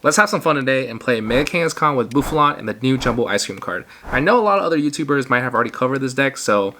Let's have some fun today and play Mega Kangaskhan with Bouffalant and the new Jumbo Ice Cream card. I know a lot of other YouTubers might have already covered this deck, so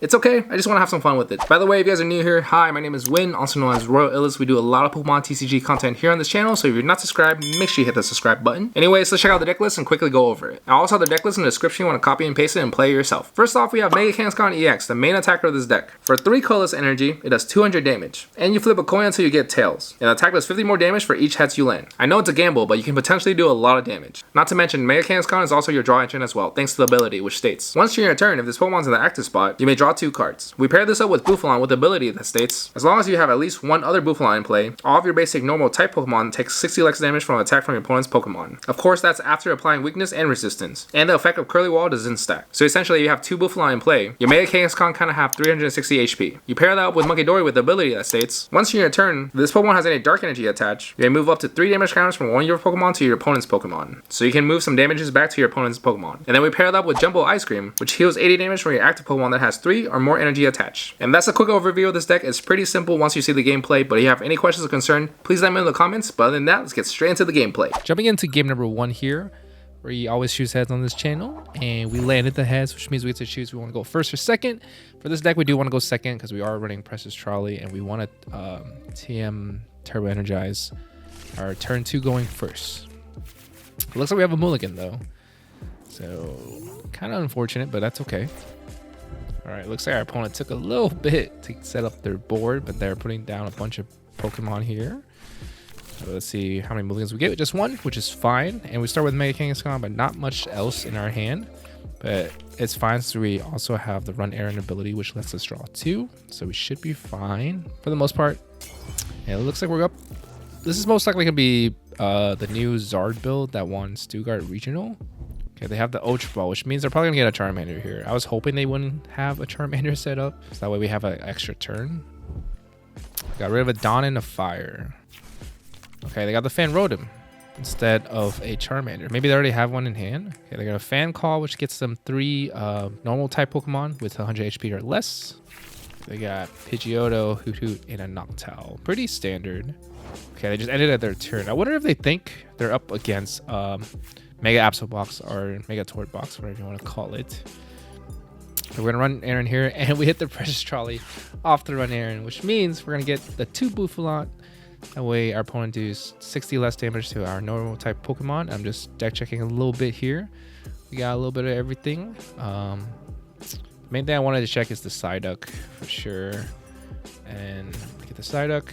it's okay, I just want to have some fun with it. By the way, if you guys are new here, hi, my name is Win, also known as Royal Illis. We do a lot of Pokemon TCG content here on this channel, so if you're not subscribed, make sure you hit the subscribe button. Anyways, let's check out the deck list and quickly go over it. I also have the deck list in the description, you want to copy and paste it and play it yourself. First off, we have Mega Kangaskhan EX, the main attacker of this deck. For 3 colorless energy, it does 200 damage, and you flip a coin until you get tails. And the attack does 50 more damage for each heads you land. I know it's a gamble, but you can potentially do a lot of damage. Not to mention, Mega Kangaskhan is also your draw engine as well, thanks to the ability, which states, once during your turn, if this Pokemon's in the active spot, you may draw 2 cards. We pair this up with Bouffalant with the ability that states, as long as you have at least one other Bouffalant in play, all of your basic normal type Pokemon take 60 less damage from an attack from your opponent's Pokemon. Of course, that's after applying weakness and resistance. And the effect of Curly Wall doesn't stack. So essentially, you have 2 Bouffalant in play. Your Mega Kangaskhan kind of have 360 HP. You pair that up with Munkidori with the ability that states, once during your turn, if this Pokemon has any dark energy attached, you may move up to 3 damage counters from one of your Pokemon to your opponent's Pokemon. So you can move some damages back to your opponent's Pokemon. And then we pair that up with Jumbo Ice Cream, which heals 80 damage from your active Pokemon that has 3 or more energy attached. And that's a quick overview of this deck. It's pretty simple once you see the gameplay, but if you have any questions or concern, please let me know in the comments. But other than that, let's get straight into the gameplay. Jumping into game number 1 here, we always choose heads on this channel, and we landed the heads, which means we get to choose if we want to go first or second. For this deck, we do want to go second because we are running Precious Trolley, and we want to TM Turbo Energize our turn 2 going first. It looks like we have a mulligan though, so kind of unfortunate, but that's okay. All right, looks like our opponent took a little bit to set up their board, but they're putting down a bunch of Pokemon here. So let's see how many mulligans we get. Just 1, which is fine. And we start with Mega Kangaskhan, but not much else in our hand. But it's fine, so we also have the Run Errand ability, which lets us draw 2. So we should be fine for the most part. And it looks like we're up. This is most likely going to be the new Zard build that won Stuttgart Regional. Okay, they have the Ogerpon, which means they're probably going to get a Charmander here. I was hoping they wouldn't have a Charmander set up, so that way we have an extra turn. Got rid of a Dawn and a Fire. Okay, they got the Fan Rotom instead of a Charmander. Maybe they already have one in hand. Okay, they got a Fan Call, which gets them 3 normal type Pokemon with 100 HP or less. They got Pidgeotto, Hoot Hoot, and a Noctowl. Pretty standard. Okay, they just ended at their turn. I wonder if they think they're up against Mega Absol Box or Mega Tort Box, whatever you want to call it. So we're going to run Aaron here, and we hit the Precious Trolley off the run Aaron, which means we're going to get the 2 Bouffalant. That way our opponent does 60 less damage to our normal type Pokemon. I'm just deck checking a little bit here. We got a little bit of everything. Main thing I wanted to check is the Psyduck for sure. And get the Psyduck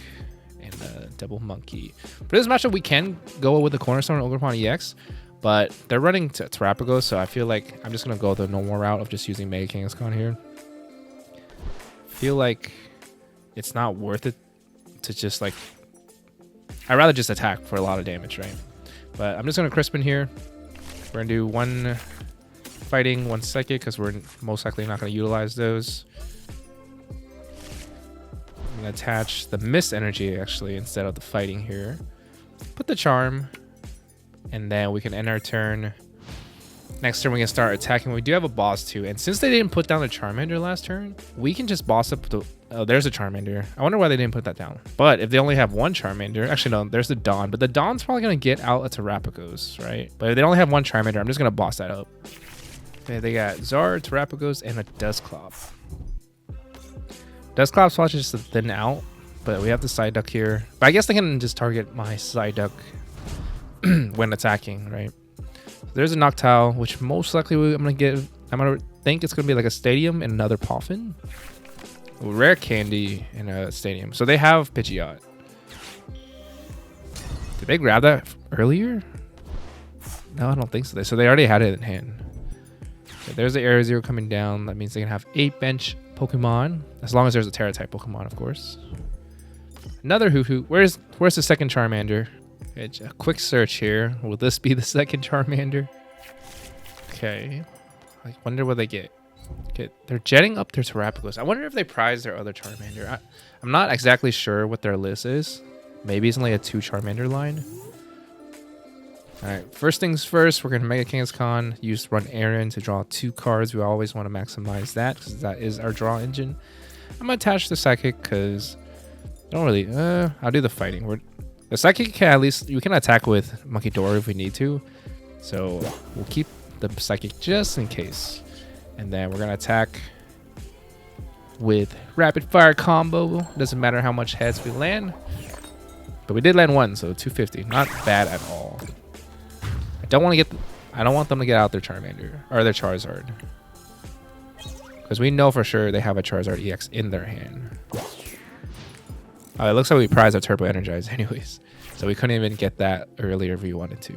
and the Double Monkey. For this matchup, we can go with the Cornerstone and Ogerpon EX. But they're running Terrapagos, so I feel like I'm just going to go the normal route of just using Mega Kangaskhan here. Feel like it's not worth it to just like... I'd rather just attack for a lot of damage, right? But I'm just going to Crispin here. We're going to do 1 fighting, 1 psychic, because we're most likely not going to utilize those. I'm going to attach the Mist Energy, actually, instead of the fighting here. Put the Charm. And then we can end our turn. Next turn, we can start attacking. We do have a boss too. And since they didn't put down the Charmander last turn, we can just boss up the... Oh, there's a Charmander. I wonder why they didn't put that down. But if they only have 1 Charmander... Actually, no, there's the Dawn. But the Dawn's probably going to get out a Terrapagos, right? But if they only have 1 Charmander, I'm just going to boss that up. Okay, they got Zard, Terrapagos, and a Dusclops. Dusclops watches just to thin out. But we have the Psyduck here. But I guess they can just target my Psyduck when attacking, right? So there's a Noctowl, which most likely I'm gonna think it's gonna be like a Stadium and another Poffin. Rare Candy in a Stadium. So they have Pidgeot. Did they grab that earlier? No, I don't think so. So they already had it in hand. Okay, there's the Area Zero coming down. That means they can have 8 bench Pokemon, as long as there's a Terra type Pokemon, of course. Another Hoot Hoot. Where's the second Charmander? A quick search here. Will this be the second Charmander? Okay. I wonder what they get. Okay, they're jetting up their Terrapagos. I wonder if they prize their other Charmander. I'm not exactly sure what their list is. Maybe it's only a 2 Charmander line. Alright, first things first, we're going to Mega Kangaskhan. Use Run Errand to draw 2 cards. We always want to maximize that because that is our draw engine. I'm going to attach the Psychic because I don't really... I'll do the Fighting. The Psychic can at least, we can attack with Munkidori if we need to. So we'll keep the Psychic just in case. And then we're going to attack with Rapid Fire combo. Doesn't matter how much heads we land. But we did land one, so 250. Not bad at all. I don't want them to get out their Charmander or their Charizard. Because we know for sure they have a Charizard EX in their hand. It looks like we prized our Turbo Energize anyways. So we couldn't even get that earlier if we wanted to.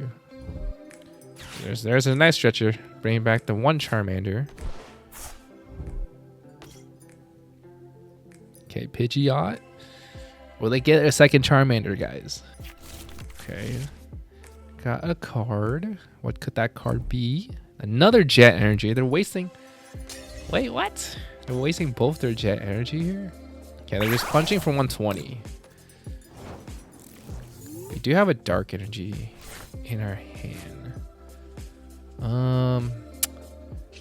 There's a Night Stretcher. Bringing back the one Charmander. Okay, Pidgeot. Will they get a second Charmander, guys? Okay. Got a card. What could that card be? Another Jet Energy. They're wasting... Wait, what? They're wasting both their Jet Energy here? Okay, they're just punching for 120. We do have a Dark Energy in our hand.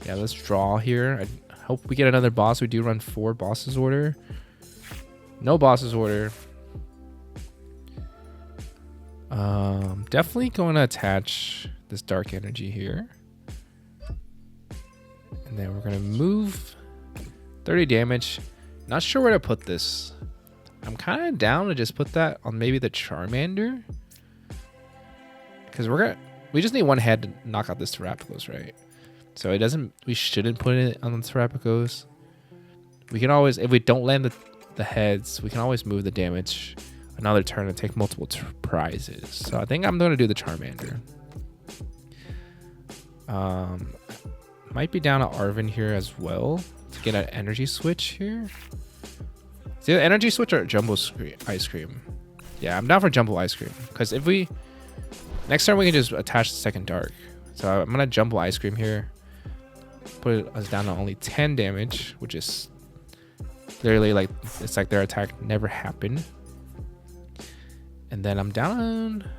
Yeah, let's draw here. I hope we get another boss. We do run 4 bosses order. No bosses order. Definitely going to attach this Dark Energy here. And then we're going to move 30 damage. Not sure where to put this. I'm kind of down to just put that on maybe the Charmander. Because we just need one head to knock out this Terrapagos, right? So we shouldn't put it on the Terrapagos. We can always, if we don't land the heads, we can always move the damage another turn and take multiple prizes. So I think I'm going to do the Charmander. Might be down to Arven here as well to get an energy switch here. Is it an energy switch or Jumbo Ice Cream? Yeah, I'm down for Jumbo Ice Cream. Because if we... Next turn we can just attach the second Dark. So I'm going to Jumbo Ice Cream here. Put us down to only 10 damage, which is literally like... It's like their attack never happened. And then I'm down...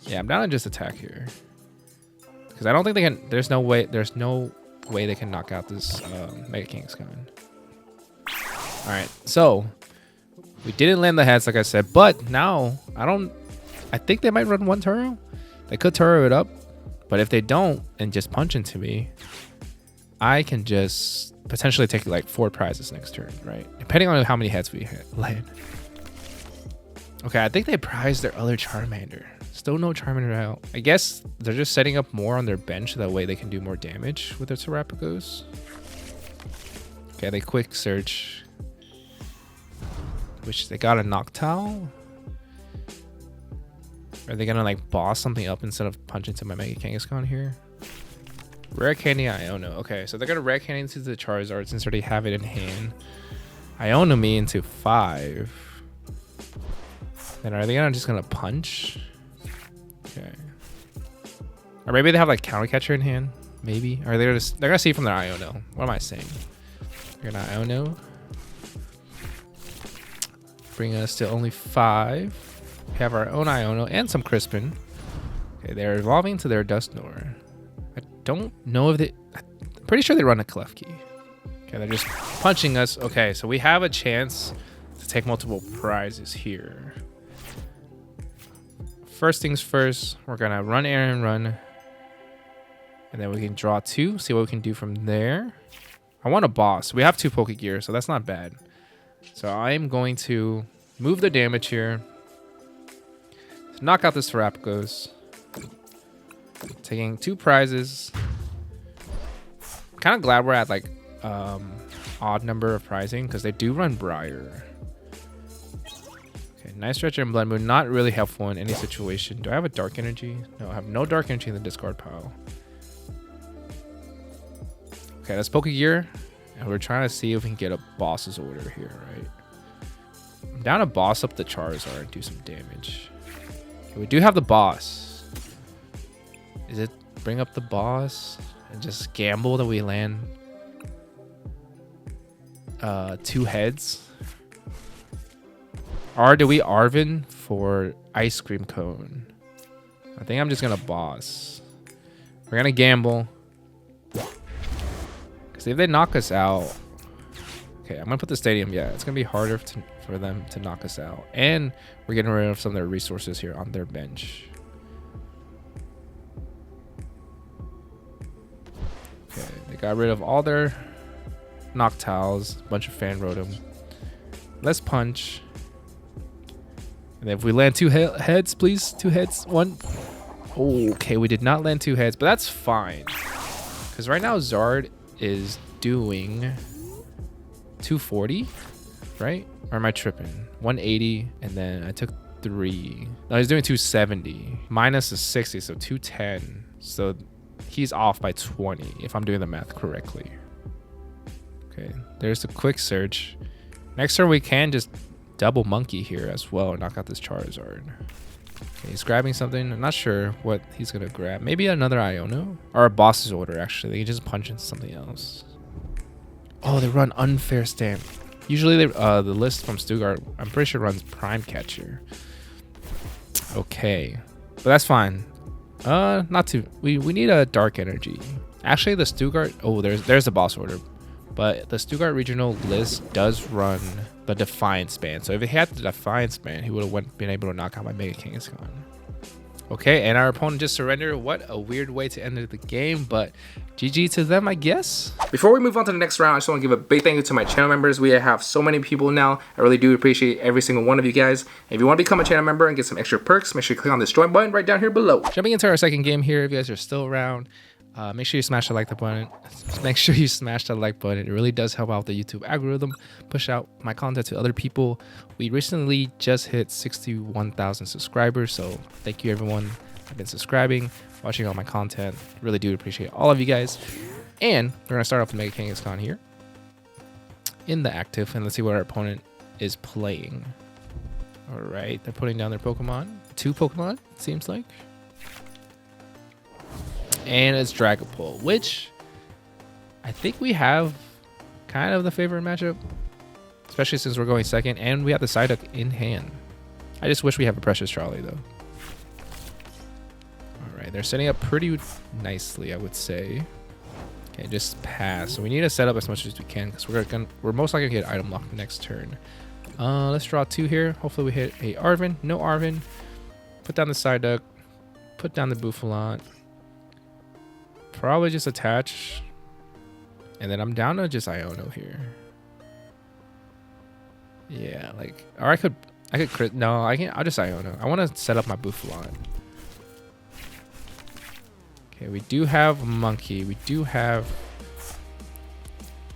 Yeah, I'm down to just attack here. Because I don't think they can... There's no way they can knock out this Mega Kangaskhan. Alright, so... We didn't land the heads, like I said. But now, I think they might run one Turo. They could Turo it up. But if they don't, and just punch into me, I can just potentially take like 4 prizes next turn, right? Depending on how many heads we land. Okay, I think they prized their other Charmander. Still no Charmander out. I guess they're just setting up more on their bench so that way they can do more damage with their Terrapagos. Okay, they quick search. Which they got a Noctowl. Are they gonna like boss something up instead of punch into my Mega Kangaskhan here? Rare Candy Iono. Okay, so they're gonna Rare Candy into the Charizard since they already have it in hand. Iono me into 5. Then are they just gonna punch? Okay. Or maybe they have like Counter Catcher in hand. Maybe. Or they're gonna see from their Iono. What am I saying? They're gonna Iono. Bring us to only 5. We have our own Iono and some Crispin. Okay, they're evolving to their Dusknoir. I don't know if I'm pretty sure they run a Klefki. Okay, they're just punching us. Okay, so we have a chance to take multiple prizes here. First things first, we're gonna run air and run. And then we can draw 2, see what we can do from there. I want a boss. We have 2 Pokégear, so that's not bad. So I'm going to move the damage here. To knock out this Terrapagos. Taking 2 prizes. Kind of glad we're at like odd number of prizing because they do run Briar. Okay, Night Stretcher and Bloodmoon, not really helpful in any situation. Do I have a Dark Energy? No, I have no Dark Energy in the discard pile. Okay, that's Pokégear. And we're trying to see if we can get a boss's order here, right? I'm down to boss up the Charizard and do some damage. Okay, we do have the boss. Is it bring up the boss and just gamble that we land 2 heads? Or do we Arven for Ice Cream Cone? I think I'm just gonna boss. We're gonna gamble. Because if they knock us out... Okay, I'm gonna put the stadium. Yeah, it's gonna be harder for for them to knock us out. And we're getting rid of some of their resources here on their bench. Okay, they got rid of all their Noctiles, a bunch of Fan Rotom. Let's punch. And if we land 2 heads, please. 2 heads. 1. Oh, okay, we did not land 2 heads, but that's fine. Because right now Zard is doing 240, right? Or am I tripping? 180, and then I took 3. No, he's doing 270. Minus is 60, so 210. So he's off by 20, if I'm doing the math correctly. Okay, there's a quick search. Next turn we can just double monkey here as well and knock out this Charizard. Okay, he's grabbing something. I'm not sure what he's gonna grab. Maybe another Iono or a boss's order. Actually, he just punch into something else. Oh, they run unfair stand. Usually they, the list from Stuttgart, I'm pretty sure runs Prime Catcher. Okay, but that's fine. Not too. We need a Dark Energy. Actually, the Stuttgart. Oh, there's the boss order. But the Stuttgart regional list does run the Defiance Band. So if he had the Defiance Band, he would have been able to knock out my Mega Kangaskhan. Okay, and our opponent just surrendered. What a weird way to end the game, but GG to them, I guess. Before we move on to the next round, I just want to give a big thank you to my channel members. We have so many people now. I really do appreciate every single one of you guys. If you want to become a channel member and get some extra perks, make sure you click on this join button right down here below. Jumping into our second game here, if you guys are still around, make sure you smash the like button. Make sure you smash that like button. It really does help out the YouTube algorithm, push out my content to other people. We recently just hit 61,000 subscribers, so thank you everyone who've been subscribing, watching all my content. Really do appreciate all of you guys. And we're gonna start off with Mega Kangaskhan here in the active, and let's see what our opponent is playing. All right, they're putting down their Pokemon. 2 Pokemon, it seems like. And it's Dragapult, which I think we have kind of the favorite matchup, especially since we're going second and we have the Psyduck in hand. I just wish we have a Precious Trolley though. All right, they're setting up pretty nicely, I would say. Okay, just pass. So we need to set up as much as we can because we're most likely gonna get item lock next turn. Let's draw 2 here. Hopefully we hit a Arven. No Arven. Put down the Psyduck. Put down the Bouffalant. Probably just attach, and then I'm down to just Iono here. Yeah, like, or I could crit. No, I can't. I'll just Iono. I want to set up my Bouffalant. Okay, we do have Monkey. We have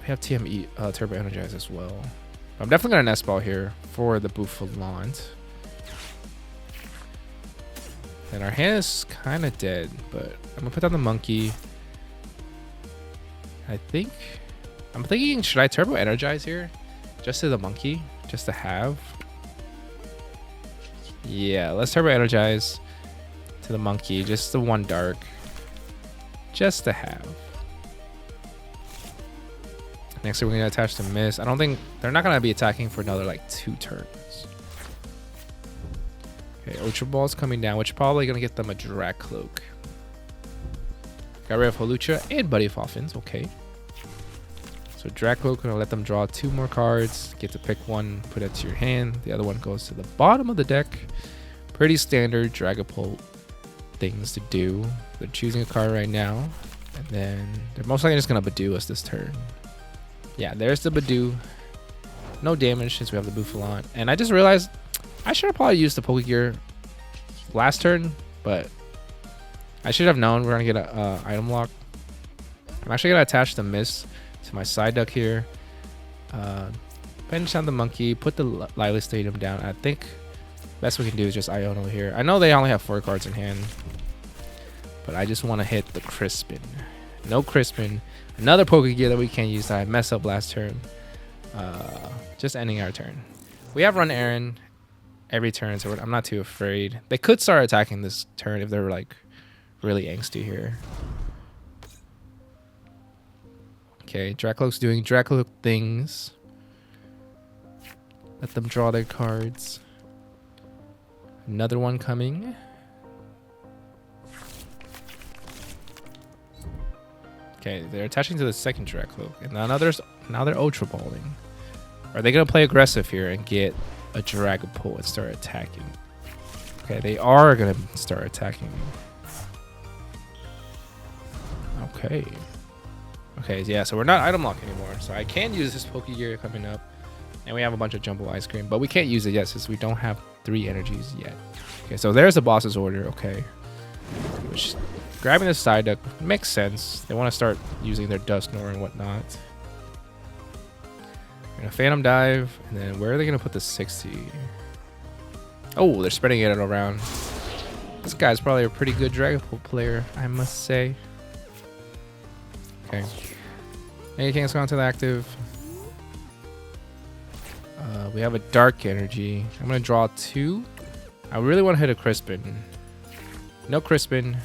TME Turbo Energize as well. I'm definitely gonna Nest Ball here for the Bouffalant. And our hand is kind of dead, but I'm gonna put down the Monkey. I'm thinking, should I Turbo Energize here? Just to the Monkey, just to have. Yeah, let's Turbo Energize to the Monkey, just the 1 Dark, just to have. Next, we're gonna attach the Miss. I don't think they're not gonna be attacking for another like 2 turns. Okay, Ultra Ball's coming down, which is probably gonna get them a Drag Cloak. Got rid of Holucha and Buddy Foffins, okay. So Drag Cloak, gonna let them draw 2 more cards. Get to pick one, put it to your hand. The other one goes to the bottom of the deck. Pretty standard Dragapult things to do. They're choosing a card right now. And then they're most likely just gonna Badoo us this turn. Yeah, there's the Badoo. No damage since we have the Bouffalant. And I just realized I should have probably used the Pokégear last turn, but I should have known we're gonna get a item lock. I'm actually gonna attach the Miss to my Psyduck here. Finish down the Monkey, put the Lively Stadium down. I think best we can do is just Iono here. I know they only have 4 cards in hand, but I just want to hit the Crispin. No Crispin. Another Pokégear that we can't use that I messed up last turn. Just ending our turn. We have Run Aaron every turn, so I'm not too afraid. They could start attacking this turn if they're like really angsty here. Okay, Dracloak's doing Dracloak things. Let them draw their cards. Another one coming. Okay, they're attaching to the second Dracloak, and now they're Ultra Balling. Are they gonna play aggressive here and get a Dragapult and start attacking? Okay, they are gonna start attacking. Okay. Okay, yeah, so we're not item lock anymore. So I can use this Pokégear coming up. And we have a bunch of Jumbo Ice Cream, but we can't use it yet since we don't have 3 energies yet. Okay, so there's the boss's order. Okay. Which, grabbing the Psyduck makes sense. They want to start using their Dusknoir and whatnot. Gonna Phantom Dive, and then where are they gonna put the 60? Oh, they're spreading it around. This guy's probably a pretty good Dragapult player, I must say. Okay. Mega Kangaskhan to the active. We have a Dark Energy. I'm gonna draw 2. I really want to hit a Crispin. No Crispin.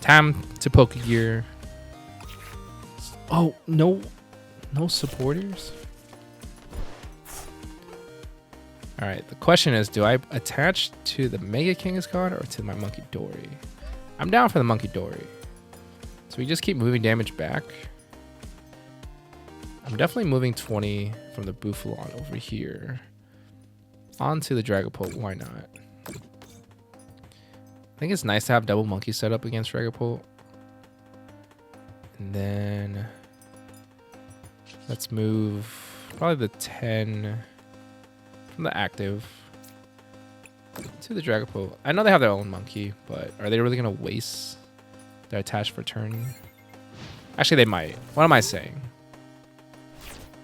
Time to Pokégear. Oh, no supporters? Alright, the question is, do I attach to the Mega Kangaskhan or to my Munkidori? I'm down for the Munkidori. So we just keep moving damage back. I'm definitely moving 20 from the Bouffalant over here onto the Dragapult. Why not? I think it's nice to have double monkey set up against Dragapult. And then let's move probably the 10 from the active to the Dragapult. I know they have their own monkey, but are they really going to waste their attach for turn? Actually, they might. What am I saying?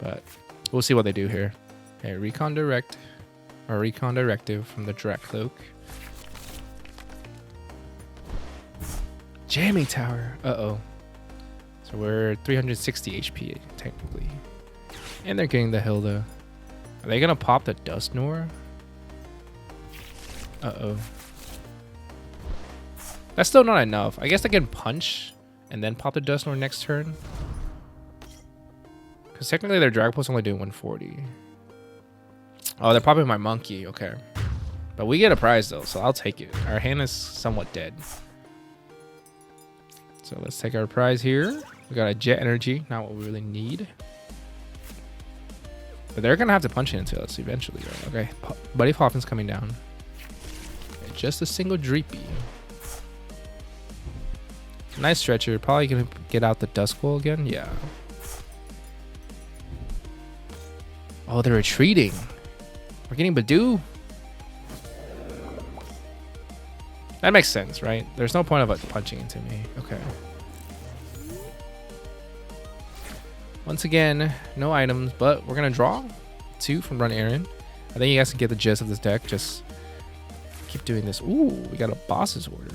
But we'll see what they do here. Okay, Recon Direct or Recon Directive from the Dracloak. Jamming Tower. Uh-oh. So we're 360 HP technically. And they're getting the Hilda. Are they gonna pop the Dusknoir? Uh-oh. That's still not enough. I guess I can punch and then pop the Dusknoir next turn. Because technically their Dragapult's only doing 140. Oh, they're popping my monkey. Okay. But we get a prize though, so I'll take it. Our hand is somewhat dead. So let's take our prize here. We got a Jet Energy, not what we really need. But they're going to have to punch into us eventually. Right? Okay, Buddy Poffin's coming down. Okay, just a single Dreepy. Night Stretcher, probably going to get out the Duskull again. Yeah. Oh, they're retreating. We're getting Badoo. That makes sense, right? There's no point of it punching into me. Okay. Once again, no items, but we're going to draw 2 from Run Aaron. I think you guys can get the gist of this deck. Just keep doing this. Ooh, we got a boss's order.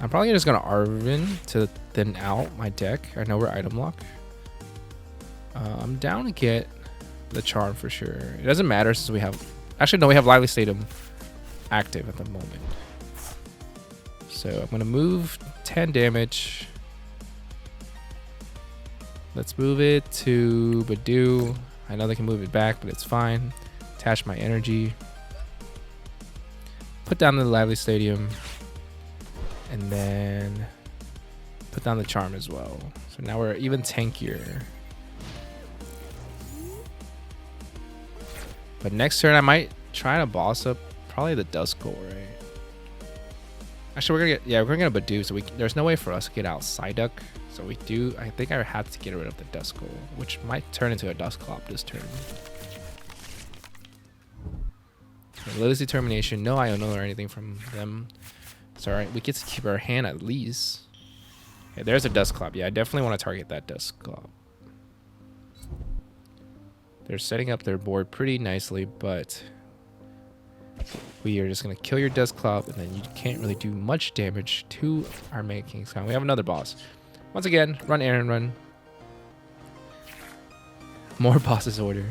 I'm probably just going to Arvin to thin out my deck. I know we're item lock. I'm down to get the Charm for sure. It doesn't matter since we have... Actually, no, we have Lively Stadium active at the moment. So I'm going to move 10 damage. Let's move it to Badoo. I know they can move it back, but it's fine. Attach my energy. Put down the Lively Stadium. And then put down the Charm as well. So now we're even tankier. But next turn I might try to boss up probably the Duskull, right? Actually, we're gonna get a Badoo, so there's no way for us to get out Psyduck. So we do. I think I have to get rid of the Duskull, which might turn into a Dusclops this turn. Lili's Determination, no Iono or anything from them. It's alright. We get to keep our hand at least. Okay, there's a Dusclops. Yeah, I definitely want to target that Dusclops. They're setting up their board pretty nicely, but we are just going to kill your Dusclops, and then you can't really do much damage to our Mega Kangaskhan. We have another boss. Once again, Run Aaron Run. More boss's order.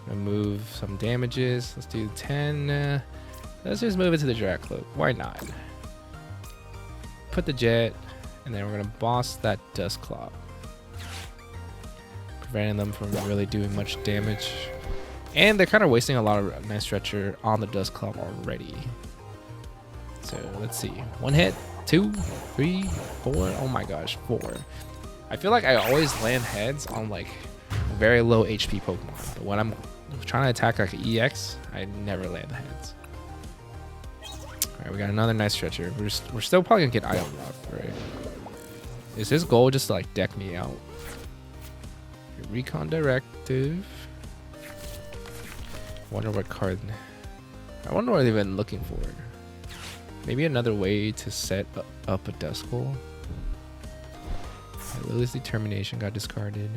Move some damages. Let's do 10. Let's just move it to the Dracloak. Why not? Put the Jet, and then we're going to boss that Dusclops. Preventing them from really doing much damage. And they're kind of wasting a lot of Night Stretcher on the Dusclops already. So let's see. 1 hit, 2, 3, 4. Oh my gosh, 4. I feel like I always land heads on like very low HP Pokemon, but when I'm trying to attack like an EX, I never land the heads. All right, we got another Night Stretcher. We're still probably gonna get item lock, right? Is his goal just to like deck me out? Recon Directive. Wonder what card. I wonder what they've been looking for. Maybe another way to set up a Duskull. Lily's Determination got discarded.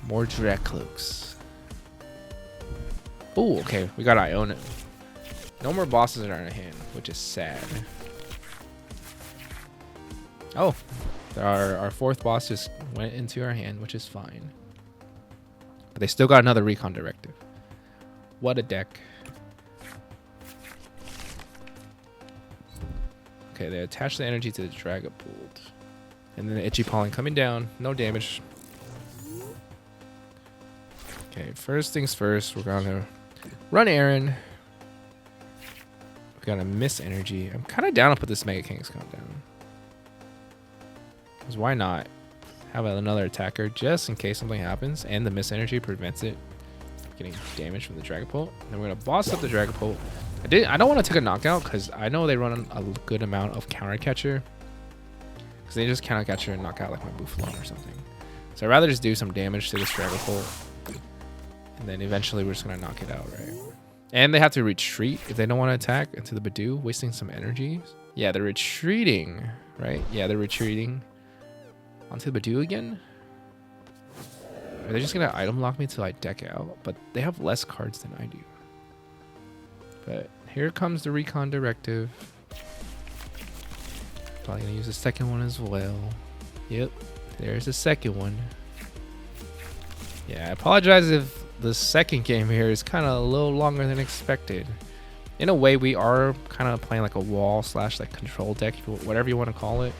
More Drecloaks. Oh, okay. We got Iona. No more bosses in our hand, which is sad. Oh, our fourth boss just went into our hand, which is fine. But they still got another Recon Directive. What a deck. Okay, they attach the energy to the Dragapult. And then the Itchy Pollen coming down. No damage. Okay, first things first, we're gonna run Aaron. We gotta miss energy. I'm kind of down to put this Mega Kangaskhan down. Because why not have another attacker just in case something happens, and the miss energy prevents it getting damage from the Dragapult. Then we're gonna boss up the Dragapult. I don't want to take a knockout because I know they run a good amount of counter catcher. Because they just counter catcher and knock out like my Bouffalant or something. So I'd rather just do some damage to this Dragapult. And then eventually we're just gonna knock it out, right? And they have to retreat if they don't want to attack into the Badoo, wasting some energy. Yeah, they're retreating, right? Yeah, they're retreating onto the Badoo again. Are they just gonna item lock me till I deck out? But they have less cards than I do. But here comes the Recon Directive. Probably gonna use the second one as well. Yep, there's the second one. Yeah, I apologize if the second game here is kind of a little longer than expected. In a way, we are kind of playing like a wall / like control deck, whatever you want to call it.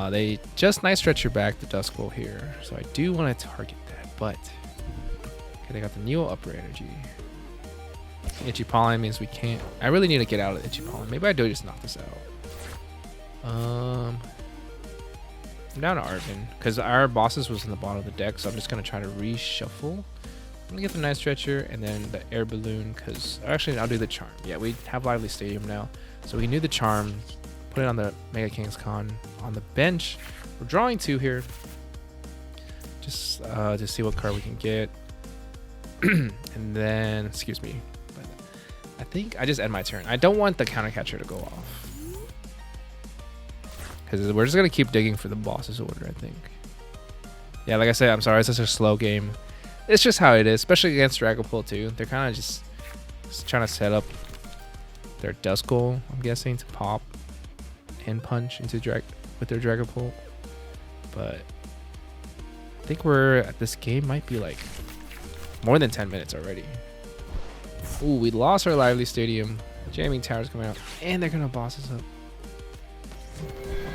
They just Night Stretcher back the Duskull here, so I do want to target that, but okay, they got the Neo upper energy. Itchy Pollen means we can't. I really need to get out of Itchy Pollen. Maybe I do just knock this out. I'm down to Arvin because our bosses was in the bottom of the deck, so I'm just gonna try to reshuffle. I'm gonna get the Night Stretcher and then the Air Balloon because actually I'll do the Charm. Yeah, we have Lively Stadium now, so we can do the Charm. Put it on the Mega Kangaskhan on the bench. We're drawing 2 here, just to see what card we can get. And then, excuse me, but I think I just end my turn. I don't want the counter catcher to go off because we're just gonna keep digging for the boss's order, I think. Yeah, like I said, I'm sorry, it's such a slow game. It's just how it is, especially against Dragapult too. They're kind of just trying to set up their Duskull, I'm guessing, to pop and punch into with their Dragapult. But I think we're at this game might be like more than 10 minutes already. Ooh, we lost our Lively Stadium. Jamming Tower's coming out, and they're gonna boss us up.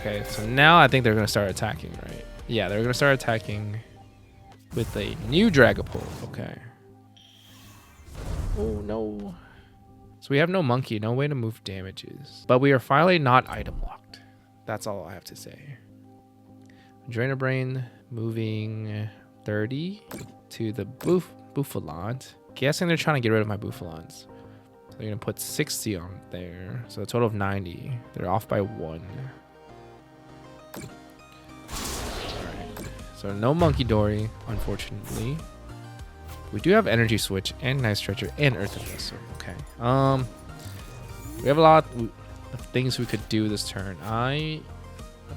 Okay, so now I think they're gonna start attacking, right? Yeah, they're gonna start attacking with a new Dragapult. Okay. Oh no. So we have no monkey, no way to move damages. But we are finally not item locked. That's all I have to say. Drainer Brain moving 30 to the Bouffalant. Guessing they're trying to get rid of my Bouffalants. So they're gonna put 60 on there. So a total of 90. They're off by 1. Alright. So no Munkidori, unfortunately. We do have Energy Switch and Night Stretcher and Earth Vessel. Okay. We have a lot of things we could do this turn.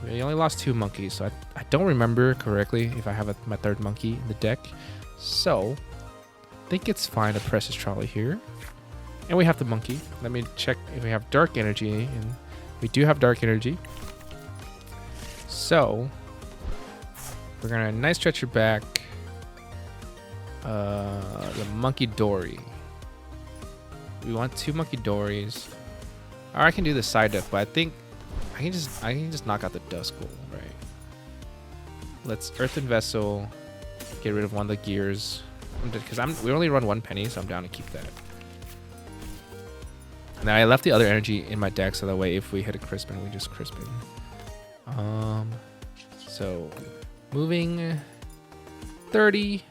We only lost 2 monkeys, so I don't remember correctly if I have my 3rd monkey in the deck. So I think it's fine to Precious Trolley here. And we have the monkey. Let me check if we have Dark Energy, and we do have Dark Energy. So we're gonna Night Stretcher back the Munkidori. We want 2 Munkidoris. Or I can do the Psyduck, but I think I can just knock out the Duskull, right? Let's Earthen Vessel, get rid of one of the gears. Because we only run 1 penny, so I'm down to keep that. And then I left the other energy in my deck so that way if we hit a Crispin, we just Crispin. So moving 30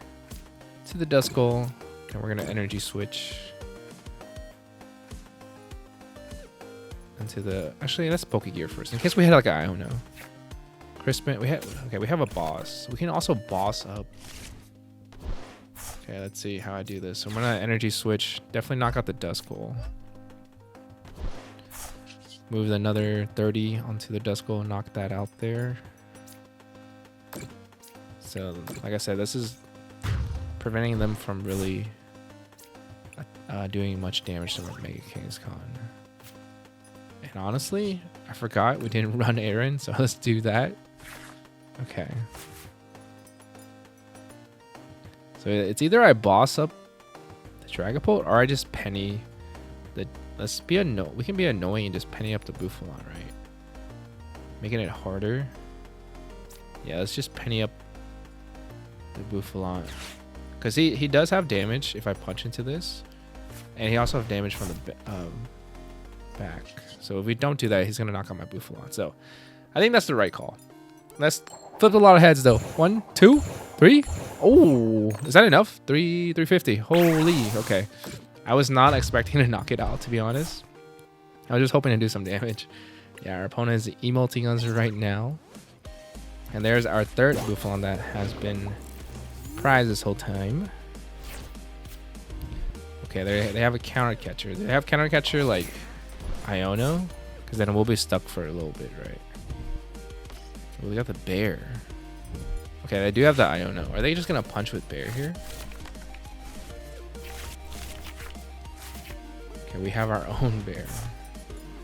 to the Duskull, and we're gonna energy switch into the. Actually, let's Pokégear first in case we hit like I don't know. Crispin, we have a boss. We can also boss up. Okay, let's see how I do this. So I'm gonna energy switch. Definitely knock out the Duskull. Move another 30 onto the Duskull and knock that out there. So, like I said, this is preventing them from really doing much damage to Mega Kangaskhan. And honestly, I forgot we didn't run Aaron, so let's do that. Okay. So it's either I boss up the Dragapult or I just penny the. We can be annoying and just penny up the Bouffalant, right? Making it harder. Yeah, let's just penny up the Bouffalant. Because he does have damage if I punch into this. And he also has damage from the back. So if we don't do that, he's going to knock out my Bouffalant. So I think that's the right call. Let's flip a lot of heads though. 1, 2, 3. Oh, is that enough? 350. Holy, okay. I was not expecting to knock it out, to be honest. I was just hoping to do some damage. Yeah, our opponent is emoting us right now. And there's our third Bouffalant that has been prized this whole time. Okay, they have a counter catcher. They have counter catcher like Iono, because then we'll be stuck for a little bit, right? We got the bear. Okay, they do have the Iono. Are they just gonna punch with bear here? Okay, we have our own bear.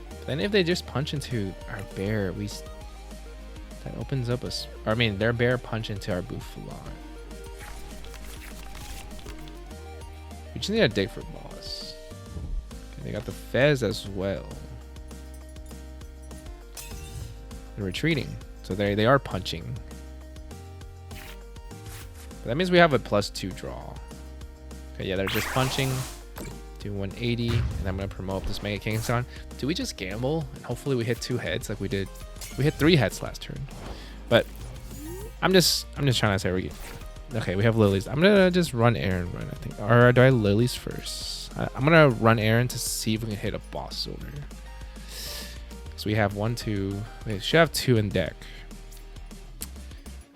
But then if they just punch into our bear, that opens up us. I mean, their bear punch into our Bouffalant. We just need to dig for boss. Okay, they got the Fez as well. They're retreating, so they are punching. But that means we have a +2 draw. Okay, yeah, they're just punching. Do 180, and I'm gonna promote this Mega Kangaskhan. Do we just gamble and hopefully we hit 2 heads like we did? We hit 3 heads last turn, but I'm just trying to say okay, we have lilies. I'm gonna just run Aaron I think, or do I lilies first? I'm gonna run Aaron to see if we can hit a boss sooner. So we have 1, 2. We should have 2 in deck.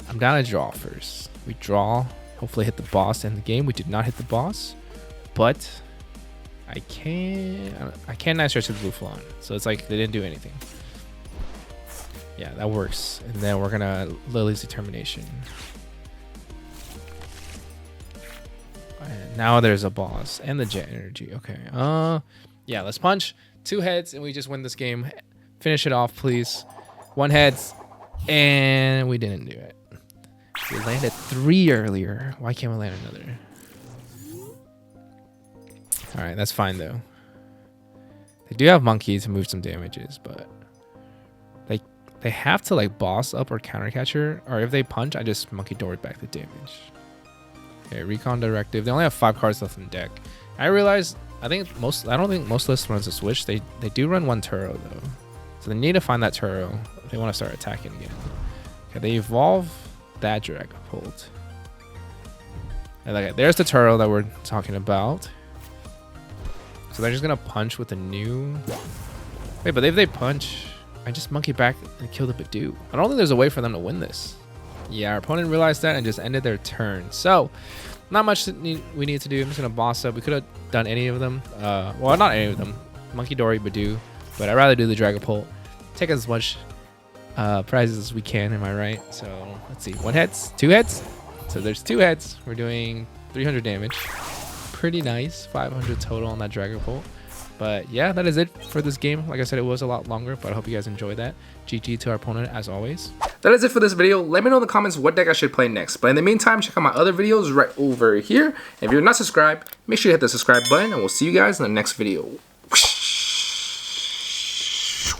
I'm down to draw first. We draw, hopefully hit the boss in the game. We did not hit the boss, but I can't Night Stretch with Bouffalant. So it's like they didn't do anything. Yeah, that works. And then we're gonna Lily's Determination. And now there's a boss and the Jet Energy. Okay. Yeah, let's punch 2 heads and we just win this game. Finish it off, please. 1 heads, and we didn't do it. We landed 3 earlier. Why can't we land another? All right, that's fine though. They do have Monkey to move some damages, but they have to like boss up or counter catcher, or if they punch, I just Munkidori back the damage. Okay, Recon Directive. They only have 5 cards left in deck. I realized I don't think most lists runs a switch. They do run 1 Turo though, so they need to find that Turo if they want to start attacking again. Okay, they evolve that Dragapult. And okay, there's the Turo that we're talking about. So they're just gonna punch with a new. Wait, but if they punch, I just monkey back and kill the Badoo. I don't think there's a way for them to win this. Yeah, our opponent realized that and just ended their turn. So, not much we need to do. I'm just gonna boss up. We could have done any of them. Well, not any of them. Munkidori, Badoo, but I'd rather do the Dragapult. Take as much prizes as we can. Am I right? So let's see. 1 heads, 2 heads. So there's 2 heads. We're doing 300 damage. Pretty nice. 500 total on that Dragapult. But yeah, that is it for this game. Like I said, it was a lot longer, but I hope you guys enjoyed that. GG to our opponent as always. That is it for this video. Let me know in the comments what deck I should play next. But in the meantime, check out my other videos right over here. If you're not subscribed, make sure you hit the subscribe button, and we'll see you guys in the next video.